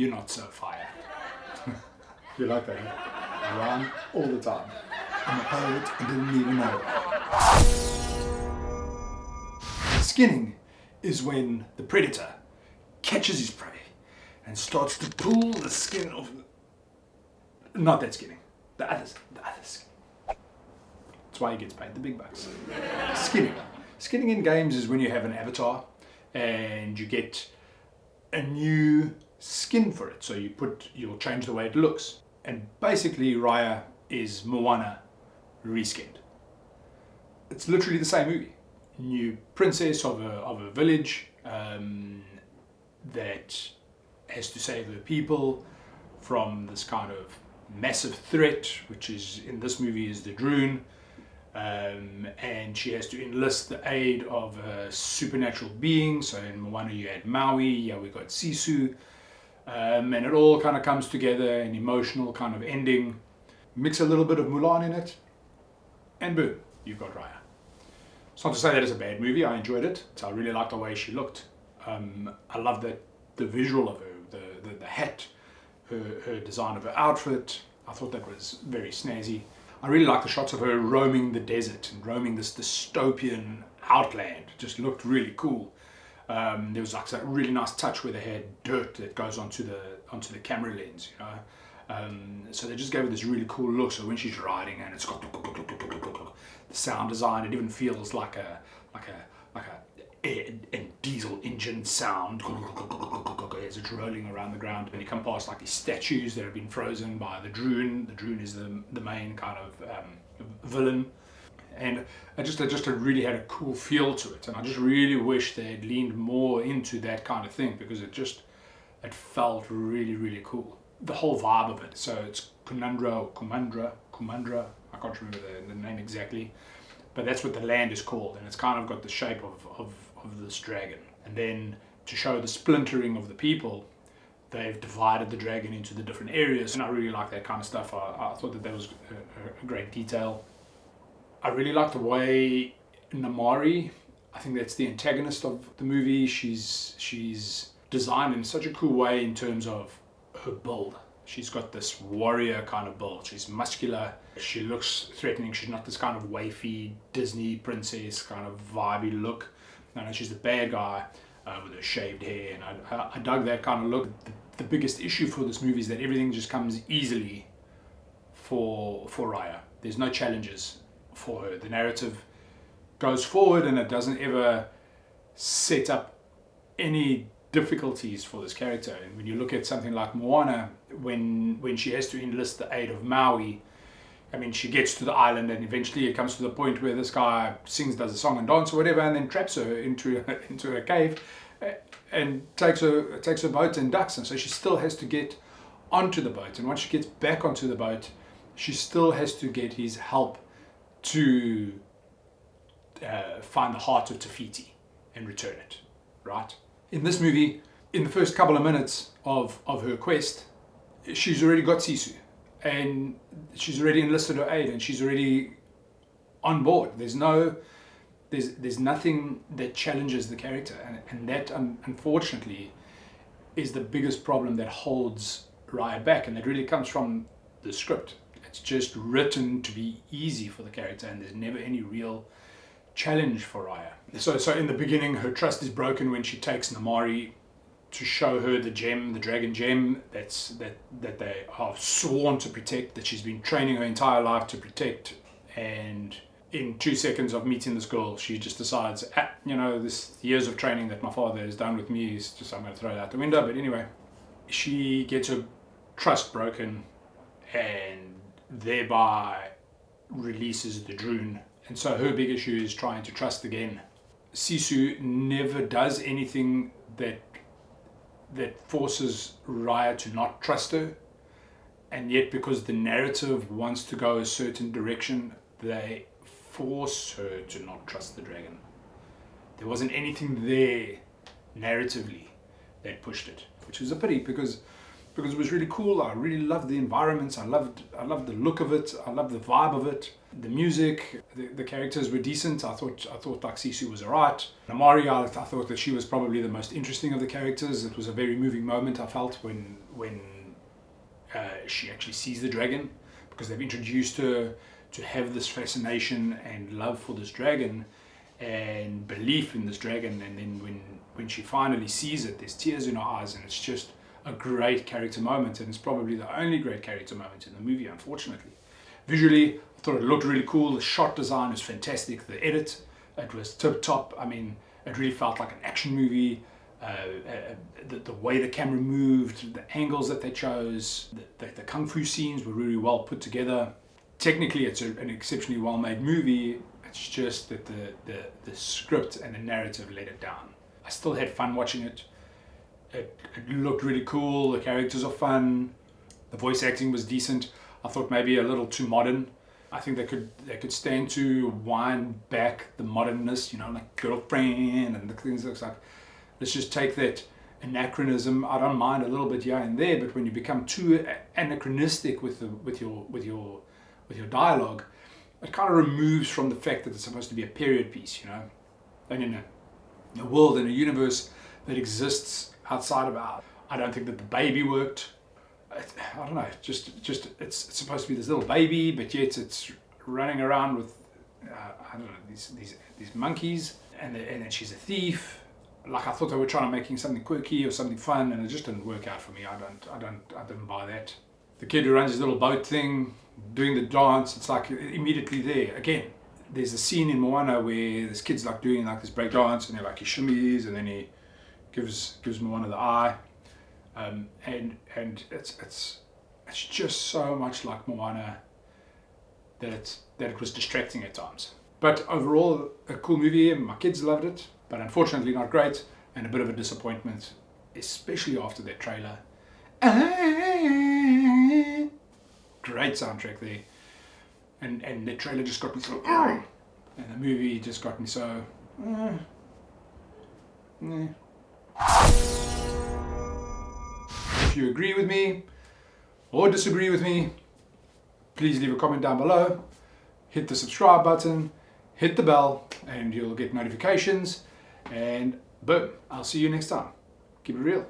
you're not so fire. You like that, huh? I rhyme all the time. I'm a poet and didn't even know it. Skinning is when the predator catches his prey and starts to pull the skin off. Not that skinning, the other skin. That's why he gets paid the big bucks. Skinning. Skinning in games is when you have an avatar and you get a new skin for it. So you'll change the way it looks. And basically Raya is Moana reskinned. It's literally the same movie. New princess of a village that has to save her people from this kind of massive threat, which is in this movie is the Droon. And she has to enlist the aid of a supernatural being. So in Moana you had Maui, we got Sisu. And it all kind of comes together, an emotional kind of ending. Mix a little bit of Mulan in it, and boom, you've got Raya. It's not to say that it's a bad movie, I enjoyed it. So I really liked the way she looked. I love the visual of her, the hat, her design of her outfit. I thought that was very snazzy. I really like the shots of her roaming the desert and roaming this dystopian outland. It just looked really cool. There was like a really nice touch where they had dirt that goes onto the camera lens, you know. So they just gave it this really cool look. So when she's riding and it's got the sound design, it even feels like a diesel engine sound as it's rolling around the ground. And you come past like these statues that have been frozen by the Droon. The Droon is the main kind of villain. And I just really had a cool feel to it, and I just really wish they had leaned more into that kind of thing, because it felt really, really cool. The whole vibe of it. So it's Kumandra, I can't remember the name exactly, but that's what the land is called, and it's kind of got the shape of this dragon. And then to show the splintering of the people, they've divided the dragon into the different areas, and I really like that kind of stuff. I thought that was a great detail. I really like the way Namari, I think that's the antagonist of the movie, she's designed in such a cool way in terms of her build. She's got this warrior kind of build. She's muscular, she looks threatening, she's not this kind of wafy Disney princess kind of vibey look. No, she's the bad guy with her shaved hair, and I dug that kind of look. The biggest issue for this movie is that everything just comes easily for Raya. There's no challenges for her. The narrative goes forward and it doesn't ever set up any difficulties for this character. And when you look at something like Moana, when she has to enlist the aid of Maui, I mean, she gets to the island and eventually it comes to the point where this guy does a song and dance or whatever, and then traps her into a cave and takes her boat and ducks. And so she still has to get onto the boat, and once she gets back onto the boat, she still has to get his help to find the heart of Tafiti and return it, right? In this movie, in the first couple of minutes of her quest, she's already got Sisu, and she's already enlisted her aid, and she's already on board. There's nothing that challenges the character, and that unfortunately is the biggest problem that holds Raya back, and that really comes from the script. It's just written to be easy for the character, and there's never any real challenge for Raya. So in the beginning, her trust is broken when she takes Namari to show her the gem, the dragon gem that they are sworn to protect, that she's been training her entire life to protect. And in 2 seconds of meeting this girl, she just decides, this years of training that my father has done with me is just, I'm going to throw it out the window. But anyway, she gets her trust broken, and thereby releases the Droon. And so her big issue is trying to trust again. Sisu never does anything that forces Raya to not trust her, and yet because the narrative wants to go a certain direction, they force her to not trust the dragon. There wasn't anything there narratively that pushed it, which was a pity, because it was really cool. I really loved the environments. I loved the look of it. I loved the vibe of it. The music, the characters were decent. I thought like Sisu was alright. Namari, I thought that she was probably the most interesting of the characters. It was a very moving moment, I felt, when when she actually sees the dragon, because they've introduced her to have this fascination and love for this dragon and belief in this dragon, and then when she finally sees it, there's tears in her eyes, and it's just a great character moment, and it's probably the only great character moment in the movie, unfortunately. Visually, I thought it looked really cool. The shot design was fantastic. The edit, it was tip top. I mean, it really felt like an action movie. The way the camera moved, the angles that they chose, the kung fu scenes were really well put together. Technically, it's an exceptionally well made movie. It's just that the script and the narrative let it down. I still had fun watching it. It looked really cool. The characters are fun. The voice acting was decent. I thought maybe a little too modern. I think they could stand to wind back the modernness, you know, like girlfriend and the things that looks like. Let's just take that anachronism. I don't mind a little bit here and there, but when you become too anachronistic with your dialogue, it kind of removes from the fact that it's supposed to be a period piece, you know. And in a world, in a universe that exists outside of ours, I don't think that the baby worked. I don't know. Just it's supposed to be this little baby, but yet it's running around with I don't know, these monkeys, and then she's a thief. Like, I thought they were trying to making something quirky or something fun, and it just didn't work out for me. I didn't buy that. The kid who runs his little boat thing, doing the dance, it's like immediately there. Again, there's a scene in Moana where this kid's like doing like this break dance, and he shimmies, and then he gives Moana the eye, and it's just so much like Moana that it was distracting at times. But overall, a cool movie, and my kids loved it, but unfortunately not great, and a bit of a disappointment, especially after that trailer. Great soundtrack there, and the trailer just got me so, and the movie just got me so. If you agree with me or disagree with me, please leave a comment down below. Hit the subscribe button, hit the bell, and you'll get notifications. And boom, I'll see you next time. Keep it real.